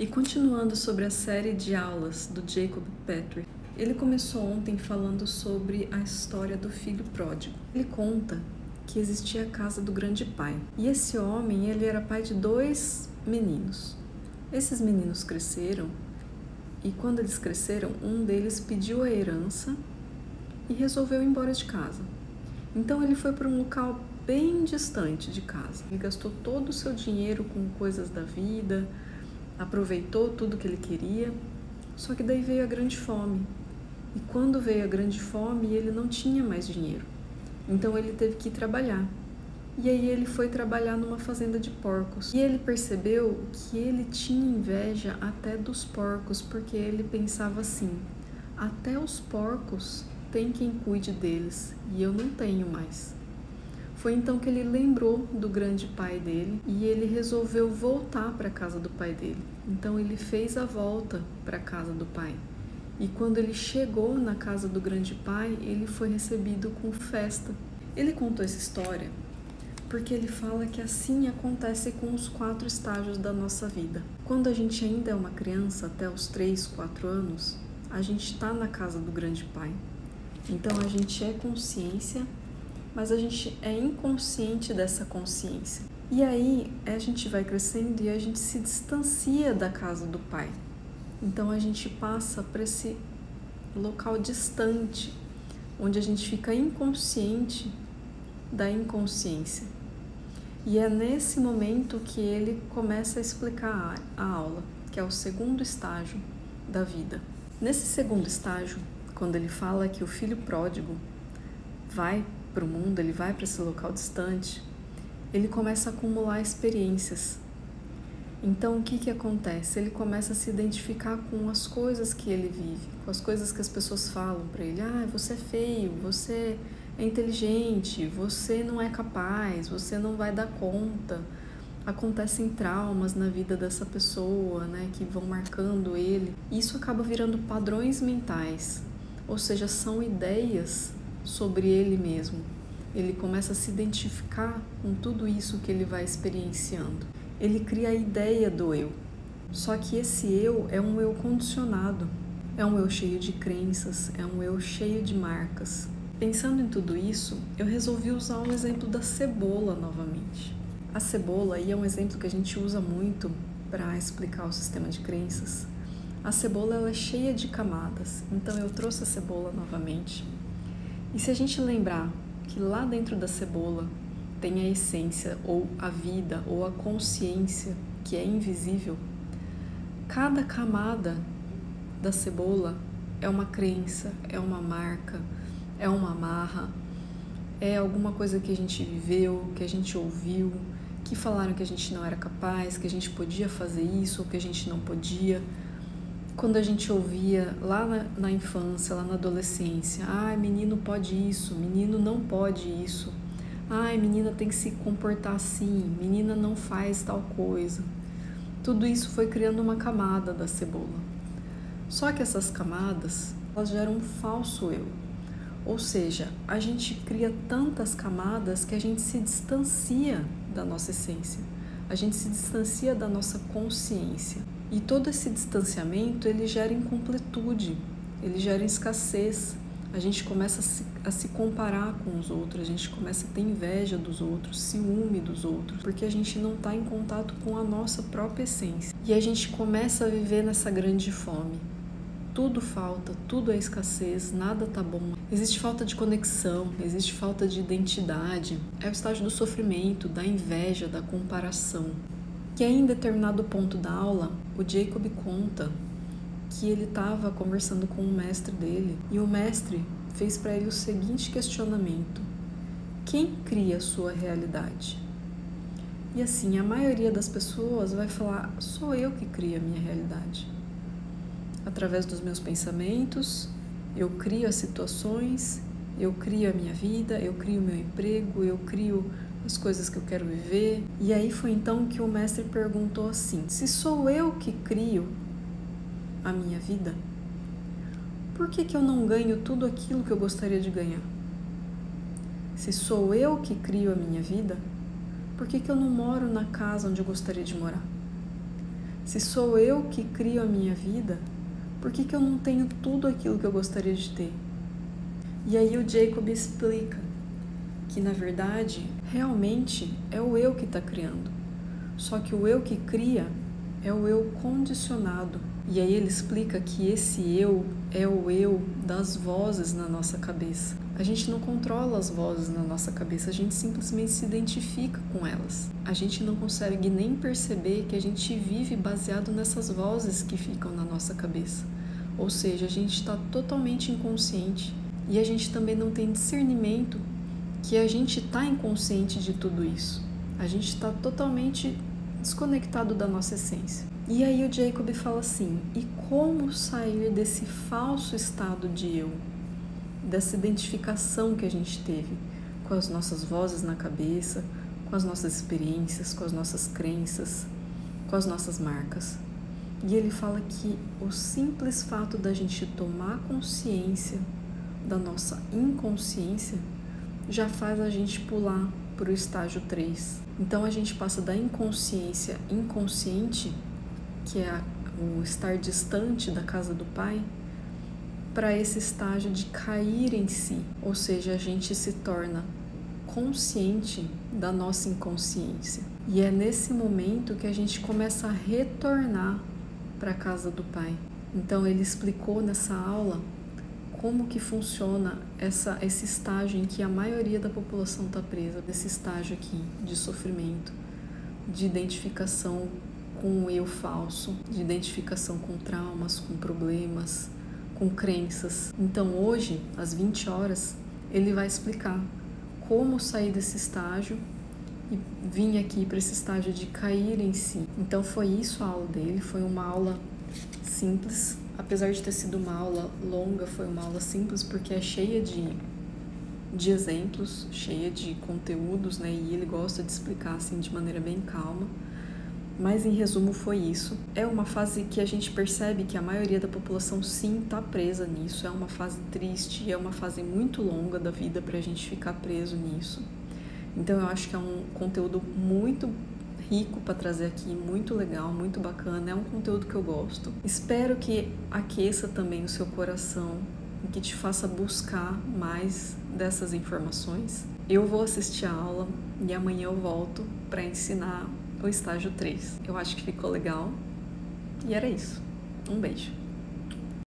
E continuando sobre a série de aulas do Jacob Petrie, ele começou ontem falando sobre a história do filho pródigo. Ele conta que existia a casa do grande pai. E esse homem, ele era pai de 2 meninos. Esses meninos cresceram e quando eles cresceram, um deles pediu a herança e resolveu ir embora de casa. Então ele foi para um local bem distante de casa. Ele gastou todo o seu dinheiro com coisas da vida, aproveitou tudo que ele queria, só que daí veio a grande fome. E quando veio a grande fome, ele não tinha mais dinheiro. Então ele teve que ir trabalhar. E aí ele foi trabalhar numa fazenda de porcos. E ele percebeu que ele tinha inveja até dos porcos, porque ele pensava assim: até os porcos tem quem cuide deles, e eu não tenho mais. Foi então que ele lembrou do grande pai dele e ele resolveu voltar para a casa do pai dele. Então ele fez a volta para a casa do pai. E quando ele chegou na casa do grande pai, ele foi recebido com festa. Ele contou essa história porque ele fala que assim acontece com os 4 estágios da nossa vida. Quando a gente ainda é uma criança, até os 3, 4 anos, a gente está na casa do grande pai. Então a gente é consciência, mas a gente é inconsciente dessa consciência. E aí a gente vai crescendo e a gente se distancia da casa do pai. Então a gente passa para esse local distante, onde a gente fica inconsciente da inconsciência. E é nesse momento que ele começa a explicar a aula, que é o 2º estágio da vida. Nesse 2º estágio, quando ele fala que o filho pródigo vai para o mundo, ele vai para esse local distante, ele começa a acumular experiências. Então, o que acontece? Ele começa a se identificar com as coisas que ele vive, com as coisas que as pessoas falam para ele. Ah, você é feio, você é inteligente, você não é capaz, você não vai dar conta. Acontecem traumas na vida dessa pessoa, né, que vão marcando ele. Isso acaba virando padrões mentais, ou seja, são ideias sobre ele mesmo. Ele começa a se identificar com tudo isso que ele vai experienciando. Ele cria a ideia do eu. Só que esse eu é um eu condicionado, é um eu cheio de crenças, é um eu cheio de marcas. Pensando em tudo isso, eu resolvi usar o exemplo da cebola novamente. A cebola aí é um exemplo que a gente usa muito para explicar o sistema de crenças. A cebola ela é cheia de camadas, então eu trouxe a cebola novamente. E se a gente lembrar que lá dentro da cebola tem a essência, ou a vida, ou a consciência, que é invisível, cada camada da cebola é uma crença, é uma marca, é uma amarra, é alguma coisa que a gente viveu, que a gente ouviu, que falaram que a gente não era capaz, que a gente podia fazer isso, ou que a gente não podia. Quando a gente ouvia lá na infância, lá na adolescência, ai, menino pode isso, menino não pode isso, ai, menina tem que se comportar assim, menina não faz tal coisa. Tudo isso foi criando uma camada da cebola. Só que essas camadas, elas geram um falso eu. Ou seja, a gente cria tantas camadas que a gente se distancia da nossa essência, a gente se distancia da nossa consciência. E todo esse distanciamento, ele gera incompletude, ele gera escassez. A gente começa a se comparar com os outros, a gente começa a ter inveja dos outros, ciúme dos outros, porque a gente não está em contato com a nossa própria essência. E a gente começa a viver nessa grande fome. Tudo falta, tudo é escassez, nada tá bom. Existe falta de conexão, existe falta de identidade. É o estágio do sofrimento, da inveja, da comparação. Que aí, em determinado ponto da aula, o Jacob conta que ele estava conversando com o mestre dele e o mestre fez para ele o seguinte questionamento: quem cria a sua realidade? E assim, a maioria das pessoas vai falar: sou eu que crio a minha realidade. Através dos meus pensamentos, eu crio as situações, eu crio a minha vida, eu crio o meu emprego, eu crio as coisas que eu quero viver. E aí foi então que o mestre perguntou assim: se sou eu que crio a minha vida, por que eu não ganho tudo aquilo que eu gostaria de ganhar? Se sou eu que crio a minha vida, por que eu não moro na casa onde eu gostaria de morar? Se sou eu que crio a minha vida, por que eu não tenho tudo aquilo que eu gostaria de ter? E aí o Jacob explica que, na verdade, realmente é o eu que está criando. Só que o eu que cria é o eu condicionado. E aí ele explica que esse eu é o eu das vozes na nossa cabeça. A gente não controla as vozes na nossa cabeça, a gente simplesmente se identifica com elas. A gente não consegue nem perceber que a gente vive baseado nessas vozes que ficam na nossa cabeça. Ou seja, a gente está totalmente inconsciente e a gente também não tem discernimento que a gente está inconsciente de tudo isso. A gente está totalmente desconectado da nossa essência. E aí o Jacob fala assim, e como sair desse falso estado de eu? Dessa identificação que a gente teve com as nossas vozes na cabeça, com as nossas experiências, com as nossas crenças, com as nossas marcas. E ele fala que o simples fato da gente tomar consciência da nossa inconsciência já faz a gente pular para o estágio 3. Então a gente passa da inconsciência inconsciente, que é o estar distante da casa do Pai, para esse estágio de cair em si, ou seja, a gente se torna consciente da nossa inconsciência. E é nesse momento que a gente começa a retornar para a casa do Pai. Então ele explicou nessa aula como que funciona esse estágio em que a maioria da população está presa, desse estágio aqui de sofrimento, de identificação com o eu falso, de identificação com traumas, com problemas, com crenças. Então hoje, às 20 horas, ele vai explicar como sair desse estágio e vir aqui para esse estágio de cair em si. Então foi isso a aula dele, foi uma aula simples. Apesar de ter sido uma aula longa, foi uma aula simples porque é cheia de exemplos, cheia de conteúdos, né? E ele gosta de explicar assim de maneira bem calma. Mas em resumo foi isso. É uma fase que a gente percebe que a maioria da população sim está presa nisso. É uma fase triste, é uma fase muito longa da vida para a gente ficar preso nisso. Então eu acho que é um conteúdo muito rico para trazer aqui, muito legal, muito bacana, é um conteúdo que eu gosto. Espero que aqueça também o seu coração e que te faça buscar mais dessas informações. Eu vou assistir a aula e amanhã eu volto para ensinar o estágio 3. Eu acho que ficou legal e era isso. Um beijo!